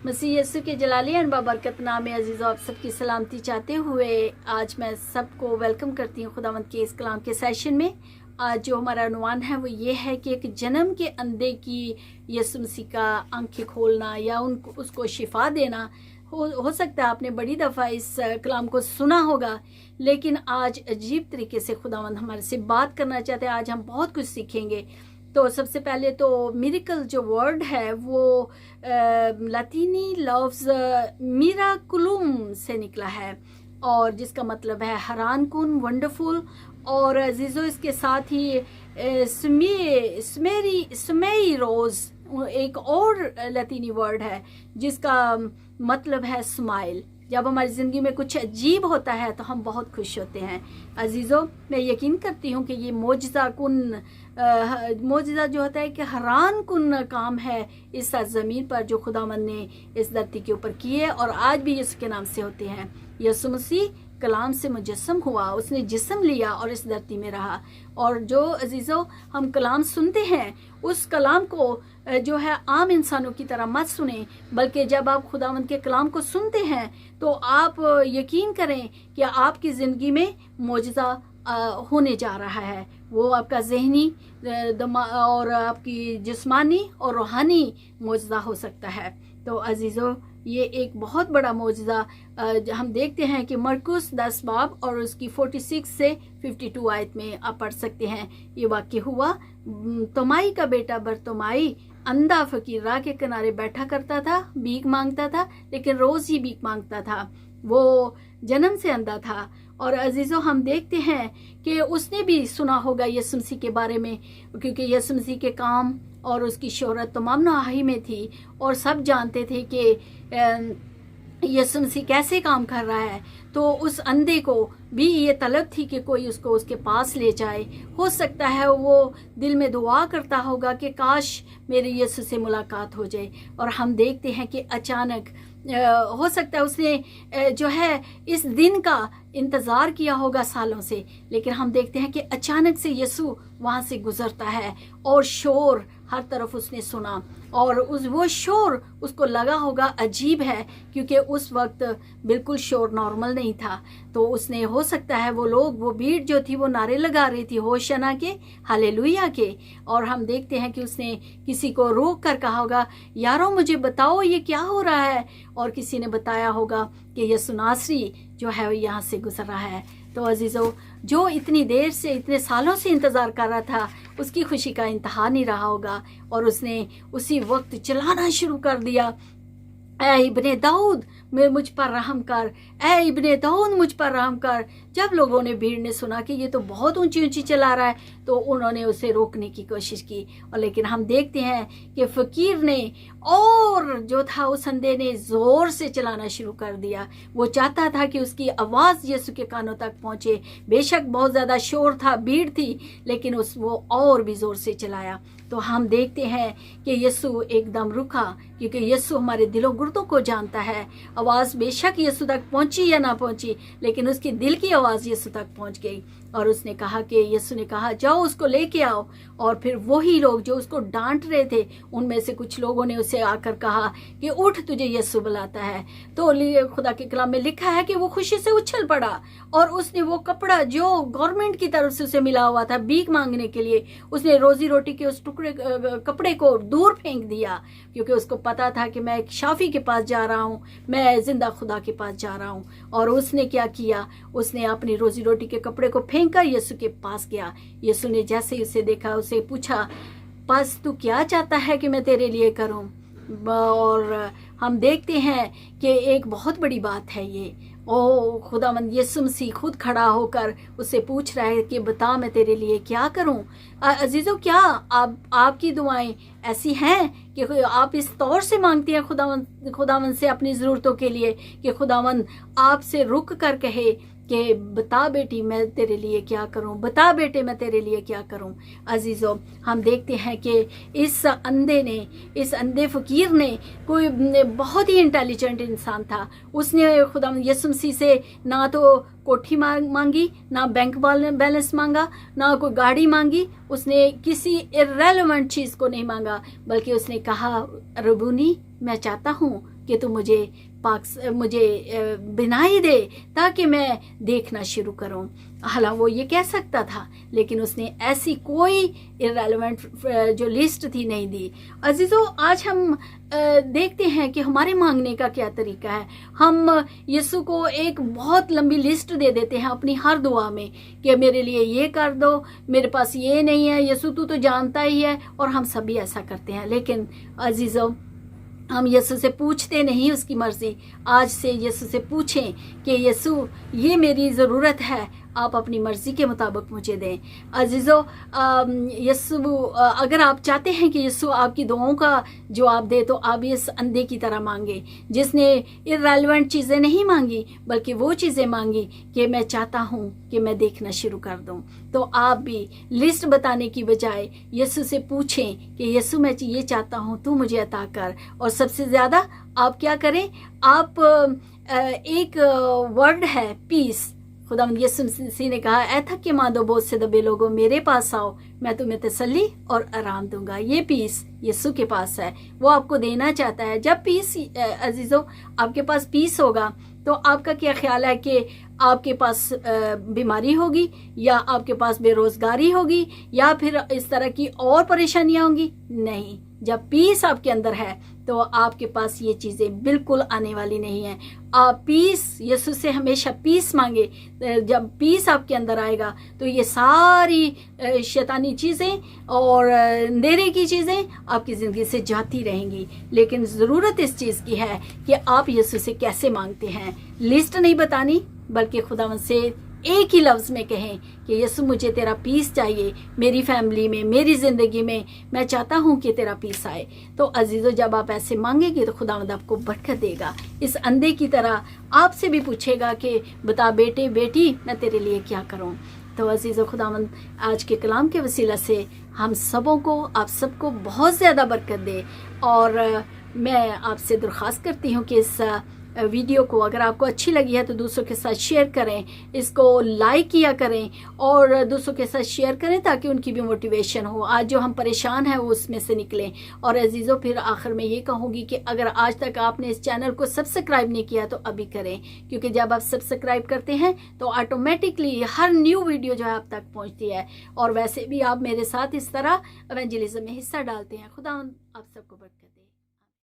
मसीह यीशु के जलाली और बाबरकत नाम में अजीज़ आप सबकी सलामती चाहते हुए आज मैं सबको वेलकम करती हूँ खुदावंद के इस कलाम के सेशन में। आज जो हमारा अनुमान है वो ये है कि एक जन्म के अंधे की यीशु मसीह का आंखें खोलना या उसको शिफा देना। हो सकता है आपने बड़ी दफ़ा इस कलाम को सुना होगा, लेकिन आज अजीब तरीके से खुदावंद हमारे से बात करना चाहते हैं। आज हम बहुत कुछ सीखेंगे। तो सबसे पहले तो मिरेकल जो वर्ड है वो लातीनी लफ्ज़ मिराकुलुम से निकला है और जिसका मतलब है हैरान कुन, वंडरफुल। और अजीज़ो इसके साथ ही सुमेई रोज़ एक और लातीनी वर्ड है जिसका मतलब है स्माइल। जब हमारी ज़िंदगी में कुछ अजीब होता है तो हम बहुत खुश होते हैं। अजीज़ों, मैं यकीन करती हूँ कि ये मोजज़ा जो होता है कि हैरान कुन काम है इस ज़मीन पर जो खुदावंद ने इस धरती के ऊपर किए और आज भी यीशु के नाम से होते हैं। यीशु मसीह कलाम से मुजस्सम हुआ, उसने जिस्म लिया और इस धरती में रहा। और जो अजीज़ों हम कलाम सुनते हैं उस कलाम को जो है आम इंसानों की तरह मत सुने, बल्कि जब आप खुदावंद के कलाम को सुनते हैं तो आप यकीन करें कि आपकी ज़िंदगी में मोजज़ा होने जा रहा है। वो आपका जहनी और आपकी जिस्मानी और रूहानी मोजज़ा हो सकता है। तो अजीज़ों, ये एक बहुत बड़ा मोजज़ा हम देखते हैं कि मरकुस 10 बाब और उसकी 46 से 52 आयत में आप पढ़ सकते हैं। ये वाक्य हुआ, तोमाई का बेटा बरतोमाई अंधा फकीर राह के किनारे बैठा करता था, भीख मांगता था, लेकिन रोज़ ही भीख मांगता था। वो जन्म से अंधा था। और अजीज़ों, हम देखते हैं कि उसने भी सुना होगा यीशु मसीह के बारे में, क्योंकि यीशु मसीह के काम और उसकी शोहरत तमाम नवाही में थी और सब जानते थे कि यीशु मसीह कैसे काम कर रहा है। तो उस अंधे को भी ये तलब थी कि कोई उसको उसके पास ले जाए। हो सकता है वो दिल में दुआ करता होगा कि काश मेरे यीशु से मुलाकात हो जाए। और हम देखते हैं कि अचानक हो सकता है उसने जो है इस दिन का इंतज़ार किया होगा सालों से, लेकिन हम देखते हैं कि अचानक से यीशु वहाँ से गुजरता है और शोर हर तरफ उसने सुना और वो शोर उसको लगा होगा अजीब है, क्योंकि उस वक्त बिल्कुल शोर नॉर्मल नहीं था। तो उसने, हो सकता है वो भीड़ जो थी वो नारे लगा रही थी होशना के, हालेलुया के। और हम देखते हैं कि उसने किसी को रोक कर कहा होगा, यारों मुझे बताओ ये क्या हो रहा है। और किसी ने बताया होगा कि यीशु नासरी जो है वो यहाँ से गुजर रहा है। तो अजीज़ों, जो इतनी देर से, इतने सालों से इंतज़ार कर रहा था, उसकी खुशी का इंतहा नहीं रहा होगा और उसने उसी वक्त चिल्लाना शुरू कर दिया, ऐ इब्ने दाऊद मुझ पर रहम कर, ऐ इब्ने दाऊद मुझ पर रहम कर। जब लोगों ने, भीड़ ने सुना कि ये तो बहुत ऊंची ऊंची चला रहा है, तो उन्होंने उसे रोकने की कोशिश की। और लेकिन हम देखते हैं कि फ़कीर ने और जो था उस अंधे ने ज़ोर से चलाना शुरू कर दिया। वो चाहता था कि उसकी आवाज़ यीशु के कानों तक पहुँचे। बेशक बहुत ज़्यादा शोर था, भीड़ थी, लेकिन वो और भी ज़ोर से चलाया। तो हम देखते हैं कि यीशु एकदम रुका, क्योंकि यीशु हमारे दिलों गुर्दों को जानता है। आवाज़ बेशक यीशु तक पहुंची या ना पहुंची, लेकिन उसकी दिल की आवाज़ यीशु तक पहुंच गई। और उसने कहा कि यीशु ने कहा, जाओ उसको लेके आओ। और फिर वही लोग जो उसको डांट रहे थे, उनमें से कुछ लोगों ने उसे आकर कहा कि उठ, तुझे यीशु बुलाता है। तो खुदा के कलाम में लिखा है कि वो खुशी से उछल पड़ा और उसने वो कपड़ा जो गवर्नमेंट की तरफ से उसे मिला हुआ था भीख मांगने के लिए, उसने रोजी रोटी के उस कपड़े को दूर फेंक दिया, क्योंकि उसको पता था कि मैं एक शाफी के पास जा रहा हूँ, मैं जिंदा खुदा के पास जा रहा हूँ। और उसने क्या किया, उसने अपनी रोजी रोटी के कपड़े को फेंका, यीशु के पास गया। यीशु ने जैसे ही उसे देखा, उसे पूछा, बस तू क्या चाहता है कि मैं तेरे लिए करूँ। और हम देखते हैं कि एक बहुत बड़ी बात है ये। ओ खुदावंद यीशु मसीह खुद खड़ा होकर उससे पूछ रहा है कि बता मैं तेरे लिए क्या करूं। अजीज़ों, क्या आपकी दुआएं ऐसी हैं कि आप इस तौर से मांगती हैं खुदावंद से अपनी ज़रूरतों के लिए कि खुदावंद आपसे रुक कर कहे कि बता बेटी मैं तेरे लिए क्या करूं, बता बेटे मैं तेरे लिए क्या करूं। अजीज़ों, हम देखते हैं कि इस अंधे फ़कीर ने, कोई बहुत ही इंटेलिजेंट इंसान था, उसने खुदा यीशु मसीह से ना तो कोठी मांगी, ना बैंक बैलेंस मांगा, ना कोई गाड़ी मांगी, उसने किसी इर्रेलेवेंट चीज़ को नहीं मांगा, बल्कि उसने कहा, रबूनी मैं चाहता हूँ कि तू मुझे बिनाई दे ताकि मैं देखना शुरू करूं। हालांकि वो ये कह सकता था, लेकिन उसने ऐसी कोई इररेलेवेंट जो लिस्ट थी नहीं दी। अजीजों, आज हम देखते हैं कि हमारे मांगने का क्या तरीका है। हम यीशु को एक बहुत लंबी लिस्ट दे देते हैं अपनी हर दुआ में कि मेरे लिए ये कर दो, मेरे पास ये नहीं है, यीशु तू तो जानता ही है, और हम सभी ऐसा करते हैं। लेकिन अजीजों, हम यीशु से पूछते नहीं उसकी मर्जी। आज से यीशु से पूछें कि यीशु ये मेरी ज़रूरत है, आप अपनी मर्जी के मुताबिक मुझे दें। अजीज़ों, यीशु अगर आप चाहते हैं कि यीशु आपकी दुआओं का जवाब दे, तो आप इस अंधे की तरह मांगे जिसने इररेलेवेंट चीज़ें नहीं मांगी, बल्कि वो चीज़ें मांगी कि मैं चाहता हूँ कि मैं देखना शुरू कर दूँ। तो आप भी लिस्ट बताने की बजाय यीशु से पूछें कि यीशु मैं ये चाहता हूँ, तू मुझे अता कर। और सबसे ज़्यादा आप क्या करें, आप एक वर्ड है पीस। खुदावंद यीशु मसीह ने कहा, ऐ थके मांदो बोझ से दबे लोगों, मेरे पास आओ, मैं तुम्हें तसल्ली और आराम दूंगा। ये पीस यीशु के पास है, वो आपको देना चाहता है। जब पीस अजीजों आपके पास पीस होगा, तो आपका क्या ख्याल है कि आपके पास बीमारी होगी, या आपके पास बेरोजगारी होगी, या फिर इस तरह की और परेशानियां होंगी? नहीं। जब पीस आपके अंदर है तो आपके पास ये चीज़ें बिल्कुल आने वाली नहीं है। आप पीस, यीशु से हमेशा पीस मांगे। जब पीस आपके अंदर आएगा तो ये सारी शैतानी चीज़ें और अंधेरे की चीज़ें आपकी ज़िंदगी से जाती रहेंगी। लेकिन ज़रूरत इस चीज़ की है कि आप यीशु से कैसे मांगते हैं। लिस्ट नहीं बतानी, बल्कि खुदावंद से एक ही लफ्ज़ में कहें कि यीशु मुझे तेरा पीस चाहिए, मेरी फैमिली में, मेरी ज़िंदगी में, मैं चाहता हूँ कि तेरा पीस आए। तो अजीज़ों, जब आप ऐसे मांगेंगे तो खुदावंद आपको बरकत देगा। इस अंधे की तरह आपसे भी पूछेगा कि बता बेटे बेटी, मैं तेरे लिए क्या करूँ। तो अजीज़ों, खुदावंद आज के कलाम के वसीला से हम सबों को, आप सबको बहुत ज़्यादा बरकत दे। और मैं आपसे दरख्वास्त करती हूँ कि इस वीडियो को अगर आपको अच्छी लगी है तो दूसरों के साथ शेयर करें, इसको लाइक किया करें और दूसरों के साथ शेयर करें, ताकि उनकी भी मोटिवेशन हो। आज जो हम परेशान हैं वो उसमें से निकलें। और अजीज़ों, फिर आखिर में ये कहूँगी कि अगर आज तक आपने इस चैनल को सब्सक्राइब नहीं किया तो अभी करें, क्योंकि जब आप सब्सक्राइब करते हैं तो ऑटोमेटिकली हर न्यू वीडियो जो है आप तक पहुँचती है। और वैसे भी आप मेरे साथ इस तरह इवेंजलिज्म में हिस्सा डालते हैं। खुदा आप सबको बरकत दे।